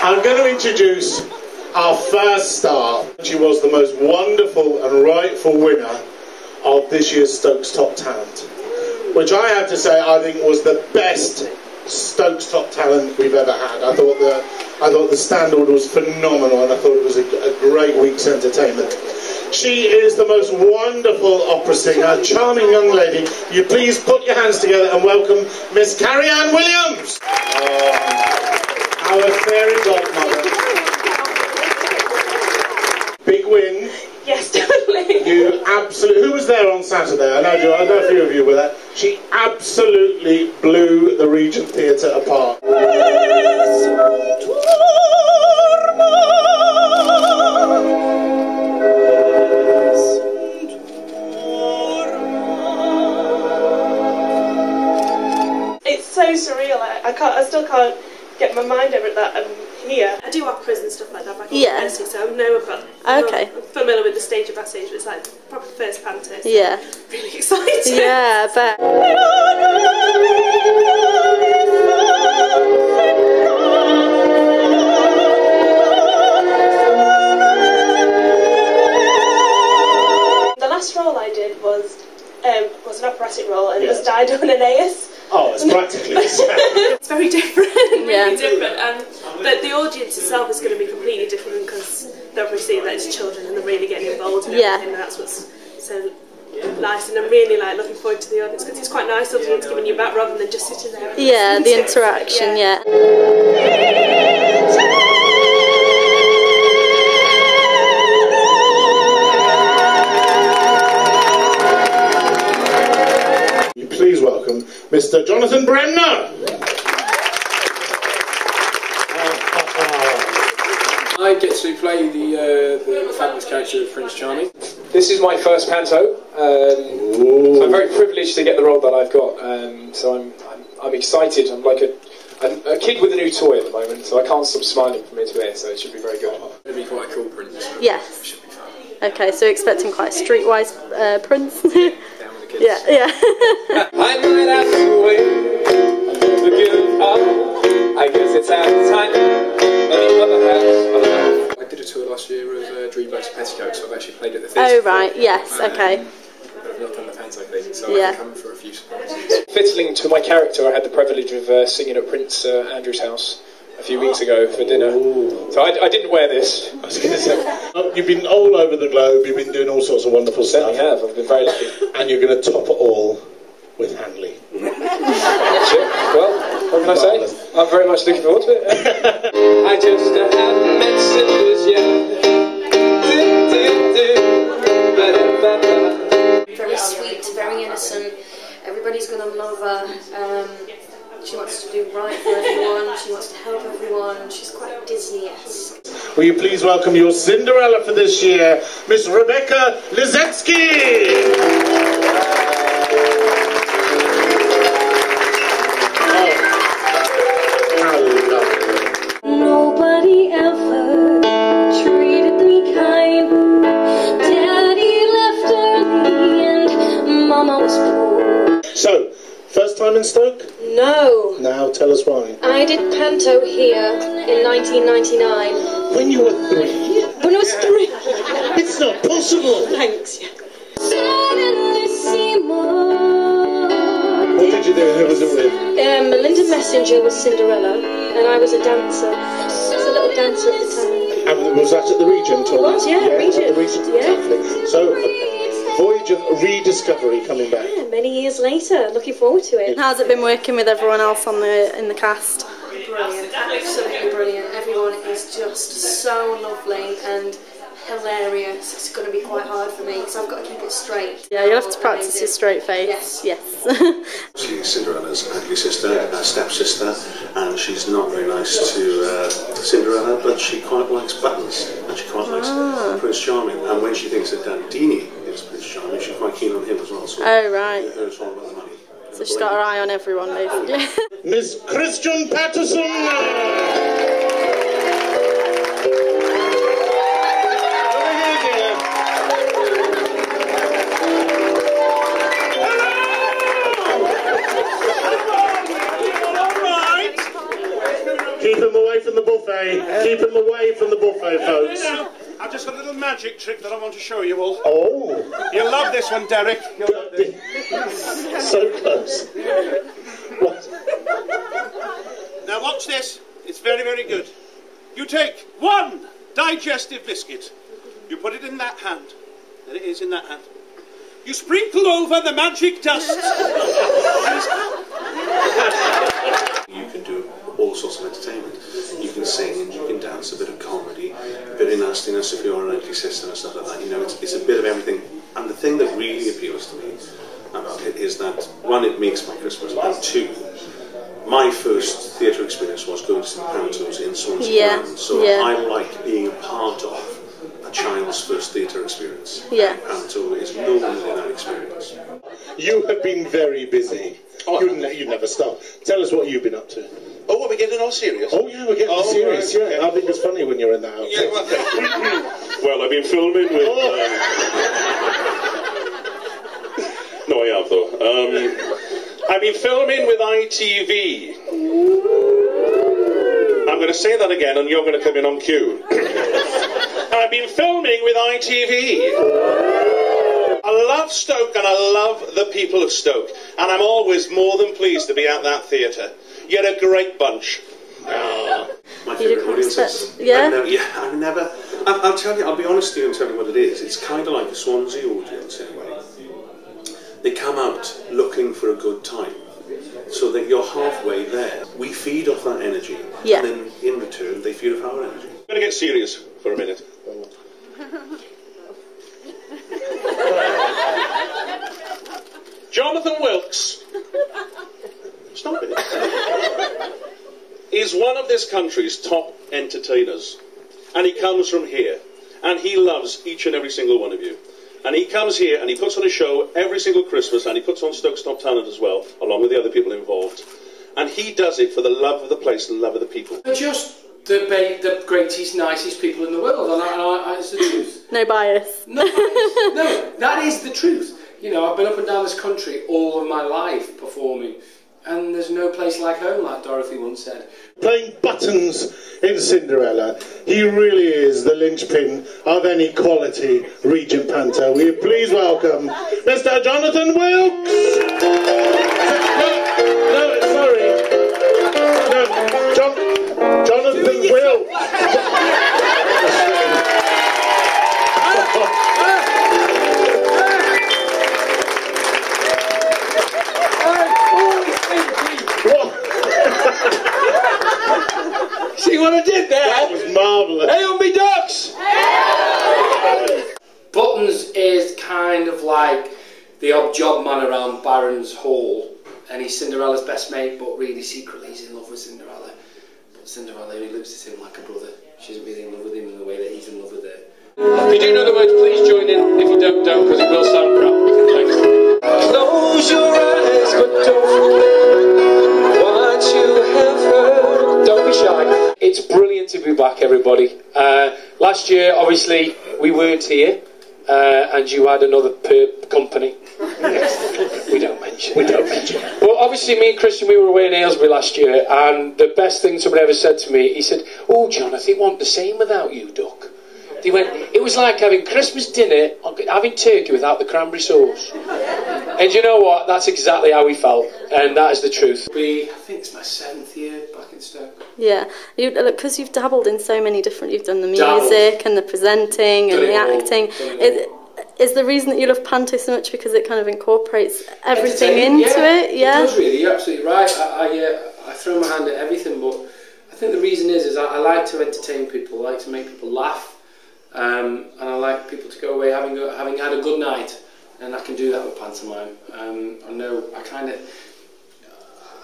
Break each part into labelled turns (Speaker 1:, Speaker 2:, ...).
Speaker 1: I'm going to introduce our first star. She was the most wonderful and rightful winner of this year's Stokes Top Talent, which I have to say I think was the best Stokes Top Talent we've ever had. I thought the standard was phenomenal, and I thought it was a great week's entertainment. She is the most wonderful opera singer, charming young lady. You please put your hands together and welcome Miss Carrie Ann Williams, our fairy godmother. Big win.
Speaker 2: Yes, definitely.
Speaker 1: You absolutely. Who was there on Saturday? I know a few of you were there. She absolutely blew the Regent Theatre apart.
Speaker 2: It's so surreal. I still can't get my mind over that. I'm here. I do operas and stuff like that back in university, so I know about. I'm familiar with the stage of our stage, but it's like probably the first panto. So
Speaker 3: yeah.
Speaker 2: Really exciting.
Speaker 3: Yeah, I bet.
Speaker 2: The last role I did was an operatic role, and it was Dido and Aeneas.
Speaker 1: Oh, it's practically the same.
Speaker 2: It's very different, really
Speaker 3: Yeah.
Speaker 2: different, but the audience itself is going to be completely different because they're obviously that it's children and they're really getting involved in everything, and that's what's so nice. And I'm really looking forward to the audience because it's quite nice the audience giving you back rather than just sitting there. And
Speaker 3: Yeah, the interaction, yeah.
Speaker 1: Please welcome Mr. Jonathan Bremner.
Speaker 4: I get to play the fabulous character of Prince Charming. This is my first panto, so I'm very privileged to get the role that I've got. So I'm excited. I'm like a kid with a new toy at the moment, so I can't stop smiling from ear to ear. So it should be very good. It'll be quite a cool Prince. So
Speaker 3: Yes.
Speaker 4: It should be fun.
Speaker 3: Okay, so expecting quite a streetwise Prince.
Speaker 4: Down with the kids.
Speaker 3: Yeah.
Speaker 4: I might have to wait. I'll never give up. I guess it's out of time. I did a tour last year of Dreamboats and Petticoats, so I've actually played at the theatre.
Speaker 3: Oh, right, yes, okay.
Speaker 4: But I've not done the panto thing, so
Speaker 3: Yeah.
Speaker 4: I can come for a few surprises. Fiddling to my character, I had the privilege of singing at Prince Andrew's house a few weeks ago for dinner. So I didn't wear this. I was going to say.
Speaker 1: You've been all over the globe, you've been doing all sorts of wonderful stuff.
Speaker 4: I have, I've been very lucky.
Speaker 1: And you're going to top it all with Hanley.
Speaker 4: Well, what can I say? I'm very much looking forward to it. I just haven't met Cinderella yet.
Speaker 5: Very sweet, very innocent. Everybody's going to love her. She wants to do right for everyone. She wants to help everyone. She's quite Disney-esque.
Speaker 1: Will you please welcome your Cinderella for this year, Miss Rebecca Lizetsky.
Speaker 5: Nobody ever treated me kind. Daddy left early and Mama was poor.
Speaker 1: So, first time in Stoke?
Speaker 5: No.
Speaker 1: Now tell us why.
Speaker 5: I did panto here in 1999.
Speaker 1: When you were 3?
Speaker 5: When I was 3.
Speaker 1: It's not possible.
Speaker 5: Thanks. Suddenly Seymour.
Speaker 1: What did you do? Who was it with?
Speaker 5: Melinda Messenger was Cinderella, and I was a dancer. I was a little dancer at the time.
Speaker 1: And was that at the Regent? Or?
Speaker 5: It was, yeah, Regent.
Speaker 1: At the Regent.
Speaker 5: Yeah.
Speaker 1: Lovely. So, a voyage of rediscovery coming back.
Speaker 5: Yeah, many years later. Looking forward to it.
Speaker 3: How's it been working with everyone else in the cast?
Speaker 5: Brilliant, absolutely brilliant. Everyone is just so lovely and hilarious. It's going to be quite hard for me because I've got to keep it straight.
Speaker 3: Yeah, you'll have to practice your straight face. Yes.
Speaker 6: She's Cinderella's ugly sister, stepsister, and she's not very nice to Cinderella, but she quite likes buttons, and she quite likes Prince Charming. And when she thinks that Dandini is Prince Charming, she's quite keen on him as well. So
Speaker 3: Oh, right.
Speaker 6: it's all about the money.
Speaker 3: So she's got her eye on everyone, basically.
Speaker 1: Miss Christian Patterson! Keep him away from the ball. buffet. Keep them away from the buffet, folks.
Speaker 7: I've just got a little magic trick that I want to show you all.
Speaker 1: Oh.
Speaker 7: You'll love this one, Derek. You'll love this.
Speaker 1: So close. What?
Speaker 7: Now watch this. It's very, very good. You take one digestive biscuit. You put it in that hand. There it is in that hand. You sprinkle over the magic dust.
Speaker 6: You can do all sorts of entertainment. You can sing, you can dance, a bit of comedy, a bit of nastiness if you're an ugly sister and stuff like that. You know, it's a bit of everything. And the thing that really appeals to me about it is that, one, it makes my Christmas, and two, my first theatre experience was going to see the pantos in Stoke-on-Trent. So I like being a part of a child's first theatre experience.
Speaker 3: Yeah.
Speaker 6: Panto is no more than that experience.
Speaker 1: You have been very busy.
Speaker 7: Oh,
Speaker 1: you never stop. Tell us what you've been up to.
Speaker 7: Oh, are we getting all serious?
Speaker 1: Oh yeah, we're getting serious.
Speaker 7: Right,
Speaker 1: yeah, I think it's funny when you're in that outfit.
Speaker 7: Yeah, well,
Speaker 8: Well, I've been filming with... No, I have, though. I've been filming with ITV. I'm going to say that again, and you're going to come in on cue. I've been filming with ITV. I love Stoke, and I love the people of Stoke. And I'm always more than pleased to be at that theatre. You're a great bunch.
Speaker 6: My favourite audiences. I'll tell you, I'll be honest with you and tell you what it is. It's kind of like a Swansea audience in a way. They come out looking for a good time, so that you're halfway there. We feed off that energy, and then in return they feed off our energy.
Speaker 8: I'm going to get serious for a minute. Jonathan Wilkes, stop it, is one of this country's top entertainers, and he comes from here, and he loves each and every single one of you. And he comes here and he puts on a show every single Christmas, and he puts on Stoke's Top Talent as well, along with the other people involved. And he does it for the love of the place and the love of the people.
Speaker 4: They're just the greatest, nicest people in the world, and it's the truth.
Speaker 3: No bias.
Speaker 4: No bias. No, that is the truth. You know, I've been up and down this country all of my life performing, and there's no place like home, like Dorothy once said.
Speaker 1: Playing buttons in Cinderella, he really is the linchpin of any quality Regent panto. Will you please welcome Mr. Jonathan Wilkes? No, sorry. No, Jonathan Wilkes.
Speaker 4: See what I did there?
Speaker 1: That was marvellous.
Speaker 4: Hey, on me ducks! Buttons is kind of like the odd job man around Baron's Hall, and he's Cinderella's best mate, but really secretly he's in love with Cinderella. But Cinderella only looks at him like a brother. She's really in love with him in the way that he's in love with her. If you do know the words, please join in. If you don't, because it will sound crap. Thanks. Close your eyes, but don't forget what you have heard. Don't be shy. It's brilliant to be back, everybody. Last year, obviously, we weren't here, and you had another company. We don't mention. Well, obviously, me and Christian, we were away in Aylesbury last year, and the best thing somebody ever said to me, he said, "Oh, Jonathan, it wasn't the same without you, Duck." He went, "It was like having Christmas dinner, having turkey without the cranberry sauce." And you know what? That's exactly how we felt, and that is the truth. I think it's my 7th year back in Stoke.
Speaker 3: Yeah, because you've dabbled in so many different. You've done the music and the presenting and the acting. Is the reason that you love panto so much because it kind of incorporates everything into it? Yeah,
Speaker 4: it does really. You're absolutely right. I throw my hand at everything, but I think the reason is I like to entertain people. I like to make people laugh. And I like people to go away having had a good night, and I can do that with pantomime. I know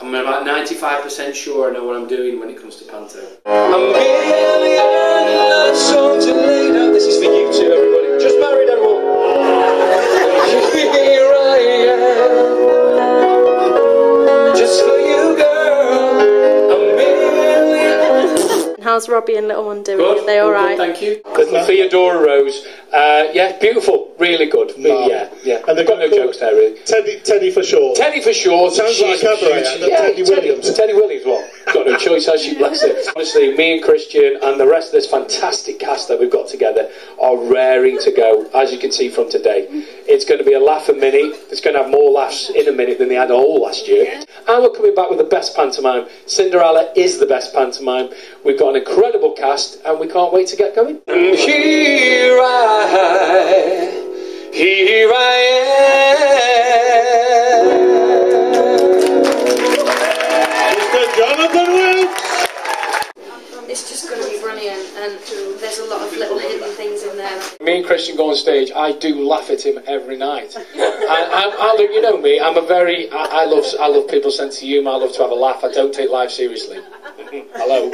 Speaker 4: I'm about 95% sure I know what I'm doing when it comes to panto. I'm really not so delayed. This is for you too, everybody. Just married, everyone. Here I am, just for you, girl. I'm really.
Speaker 3: How's Robbie and little one doing?
Speaker 4: Good.
Speaker 3: Are they all right?
Speaker 4: Good, thank you. Little Theodora Rose. Yeah, beautiful. Really good. Yeah.
Speaker 1: And they've
Speaker 4: got no jokes there, really.
Speaker 1: Teddy for short.
Speaker 4: Teddy for short.
Speaker 1: Sounds like a cabaret.
Speaker 4: Yeah,
Speaker 1: Teddy Williams.
Speaker 4: Teddy Williams, what? Got no choice. voice, has she? Bless it. Honestly, me and Christian and the rest of this fantastic cast that we've got together are raring to go, as you can see from today. It's going to be a laugh a minute. It's going to have more laughs in a minute than they had all last year. And we're coming back with the best pantomime. Cinderella is the best pantomime. We've got an incredible cast and we can't wait to get going. And here I am.
Speaker 1: Mr. Jonathan Wilkes.
Speaker 5: It's just going to be brilliant, and there's a lot of little hidden things in there.
Speaker 4: Me and Christian go on stage, I do laugh at him every night. You know me, I love people's sense of humour, I love to have a laugh, I don't take life seriously. Hello.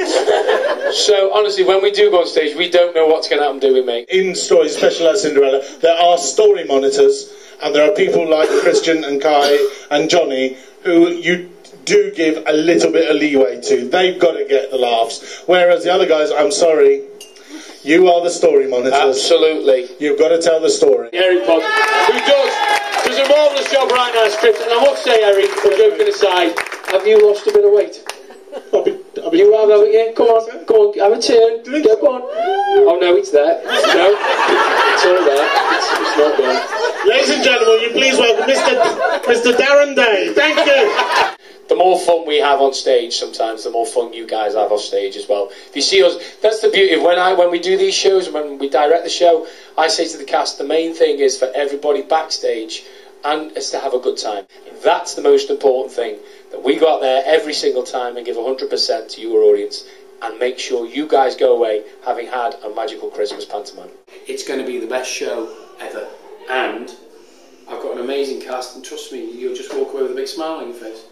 Speaker 4: So honestly, when we do go on stage, we don't know what's going to happen, do we, mate?
Speaker 1: In stories, especially like Cinderella, there are story monitors, and there are people like Christian and Kai and Johnny who you do give a little bit of leeway to. They've got to get the laughs. Whereas the other guys, I'm sorry, you are the story monitors.
Speaker 4: Absolutely.
Speaker 1: You've got to tell the story.
Speaker 4: Eric Pod, who does a marvellous job right now, script. And I must say, Eric, joking aside, have you lost a bit of weight? You have, haven't you? Come on, have a turn. Go on. Oh no, it's there. No, it's all there. It's not there.
Speaker 1: Ladies and gentlemen, will you please welcome Mr. Darren Day. Thank you.
Speaker 4: The more fun we have on stage sometimes, the more fun you guys have on stage as well. If you see us, that's the beauty of when we do these shows, when we direct the show, I say to the cast, the main thing is for everybody backstage and is to have a good time. That's the most important thing, that we go out there every single time and give 100% to your audience and make sure you guys go away having had a magical Christmas pantomime.
Speaker 9: It's going to be the best show ever, and I've got an amazing cast, and trust me, you'll just walk away with a big smile on your face.